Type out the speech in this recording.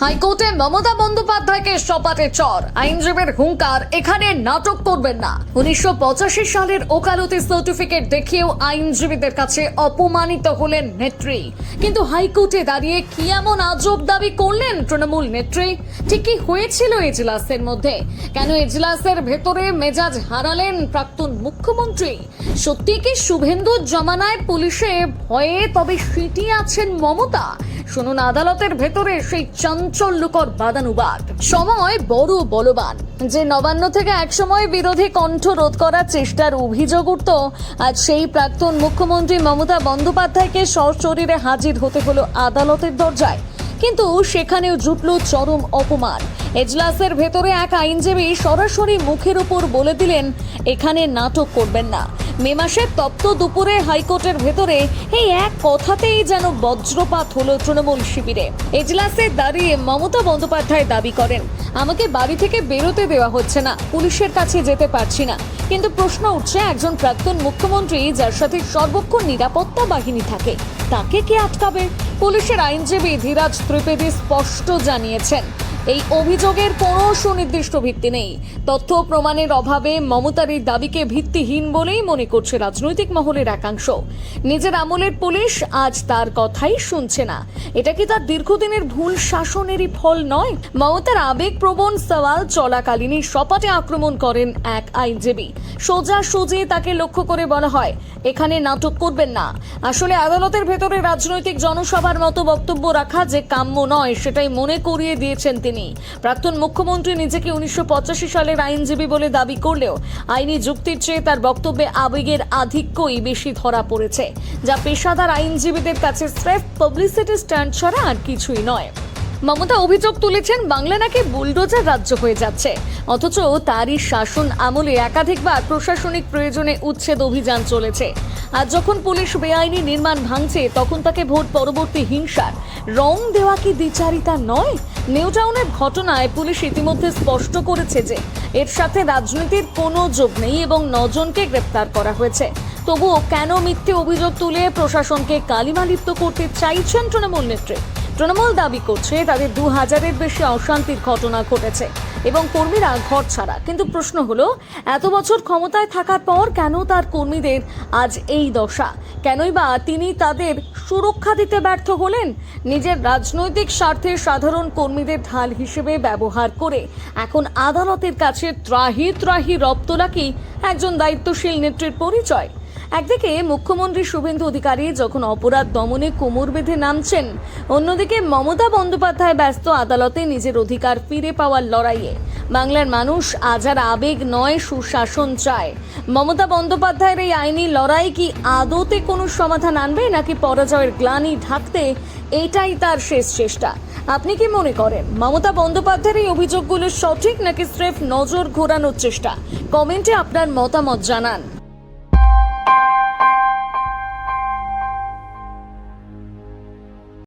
হাইকোর্টে মমতা বন্দ্যোপাধ্যায়কে সপাটে চর, আইনজীবীর হুঙ্কার, এখানে নাটক করবেন না। 1985 সালের ওকালতি সার্টিফিকেট দেখিয়েও আইনজীবীদের কাছে অপমানিত হলেন নেত্রী। কিন্তু হাইকোর্টে দাঁড়িয়ে কি এমন আজব দাবি করলেন তৃণমূল নেত্রী? ঠিক কি হয়েছিল এজলাসের মধ্যে? কেন এজলাসের ভেতরে মেজাজ হারালেন প্রাক্তন মুখ্যমন্ত্রী? সত্যি কি শুভেন্দুর জমানায় পুলিশে ভয়ে তবে সিটিয়ে আছেন মমতা? শুনুন আদালতের ভেতরে সেই চাঞ্চল্যকর বাদানুবাদ। সময় বড় বলবান। যে নবান্ন থেকে একসময় বিরোধী কণ্ঠ রোধ করার চেষ্টার অভিযোগ উঠত, আজ সেই প্রাক্তন মুখ্যমন্ত্রী মমতা বন্দ্যোপাধ্যায়কে সশরীরে হাজির হতে হলো আদালতের দরজায়। কিন্তু সেখানেও জুটল চরম অপমান। এজলাসের ভেতরে এক আইনজীবী সরাসরি মুখের উপর বলে দিলেন, এখানে নাটক করবেন না। মে মাসের তপ্ত দুপুরে হাইকোর্টের ভেতরে এই এক কথাতেই যেন বজ্রপাত হলো তৃণমূল শিবিরে। এজলাসে দাঁড়িয়ে মমতা বন্দ্যোপাধ্যায় দাবি করেন, আমাকে বাড়ি থেকে বেরোতে দেওয়া হচ্ছে না, পুলিশের কাছে যেতে পারছি না। কিন্তু প্রশ্ন উঠছে, একজন প্রাক্তন মুখ্যমন্ত্রী যার সাথে সর্বক্ষণ নিরাপত্তা বাহিনী থাকে, তাকে কে আটকাবে? পুলিশের আইনজীবী ধীরাজ ত্রিবেদী স্পষ্ট জানিয়েছেন, এই অভিযোগের কোনো সুনির্দিষ্ট ভিত্তি নেই। তথ্য প্রমাণের অভাবে মমতার এই দাবিকে ভিত্তিহীন বলেই মনে করছে রাজনৈতিক মহলের একাংশ। নিজের আমলের পুলিশ আজ তার কথাই শুনছে না। এটা কি তার দীর্ঘদিনের ভুল শাসনেরই ফল নয়? মমতার আবেগপ্রবণ সওয়াল চলাকালীনই সপাটে আক্রমণ করেন এক আইনজীবী। সোজাসুজি তাকে লক্ষ্য করে বলা হয়, এখানে নাটক করবেন না। আসলে আদালতের ভেতরে রাজনৈতিক জনসভার মতো বক্তব্য রাখা যে কাম্য নয়, সেটাই মনে করিয়ে দিয়েছেন তিনি। প্রাক্তন মুখ্যমন্ত্রী নিজেকে 1985 সালের আইনজীবী বলে দাবি করলেও আইনি যুক্তির চেয়ে তার বক্তব্যে আবেগের আধিক্যই বেশি ধরা পড়েছে, যা পেশাদার আইনজীবীদের কাছে স্রেফ পাবলিসিটি স্ট্যান্ড ছাড়া আর কিছুই নয়। মমতা অভিযোগ তুলেছেন, বাংলা নাকি বুলডোজার রাজ্য হয়ে যাচ্ছে, অথচ তারই শাসন আমলে একাধিকবার প্রশাসনিক প্রয়োজনে উচ্ছেদ অভিযান চলেছে। আর যখন পুলিশ বেআইনি নির্মাণ ভাঙছে, তখন তাকে ভোট পরবর্তী হিংসার রং দেওয়া কি দ্বিচারিতা নয়? নিউ টাউনের ঘটনায় পুলিশ ইতিমধ্যে স্পষ্ট করেছে যে এর সাথে রাজনীতির কোনো যোগ নেই এবং 9 জনকে গ্রেপ্তার করা হয়েছে। তবুও কেন মিথ্যে অভিযোগ তুলে প্রশাসনকে কালিমালিপ্ত করতে চাইছেন তৃণমূল নেত্রী? তৃণমূল দাবি করছে তাদের 2000-এর বেশি অশান্তির ঘটনা ঘটেছে এবং কর্মীরা ঘর ছাড়া। কিন্তু প্রশ্ন হলো, এত বছর ক্ষমতায় থাকার পর কেন তার কর্মীদের আজ এই দশা? কেনই বা তিনি তাদের সুরক্ষা দিতে ব্যর্থ হলেন? নিজের রাজনৈতিক স্বার্থে সাধারণ কর্মীদের ঢাল হিসেবে ব্যবহার করে এখন আদালতের কাছে ত্রাহি ত্রাহি রব তোলা কি একজন দায়িত্বশীল নেত্রীর পরিচয়? একদিকে মুখ্যমন্ত্রী শুভেন্দু অধিকারী যখন অপরাধ দমনে কোমর বেঁধে নামছেন, অন্যদিকে মমতা বন্দ্যোপাধ্যায় ব্যস্ত আদালতে নিজের অধিকার ফিরে পাওয়ার লড়াইয়ে। বাংলার মানুষ আজ আর আবেগ নয়, সুশাসন চায়। মমতা বন্দ্যোপাধ্যায়ের এই আইনি লড়াই কি আদতে কোনো সমাধান আনবে, নাকি পরাজয়ের গ্লানি ঢাকতে এটাই তার শেষ চেষ্টা? আপনি কি মনে করেন মমতা বন্দ্যোপাধ্যায়ের এই অভিযোগগুলো সঠিক, নাকি স্রেফ নজর ঘোরানোর চেষ্টা? কমেন্টে আপনার মতামত জানান।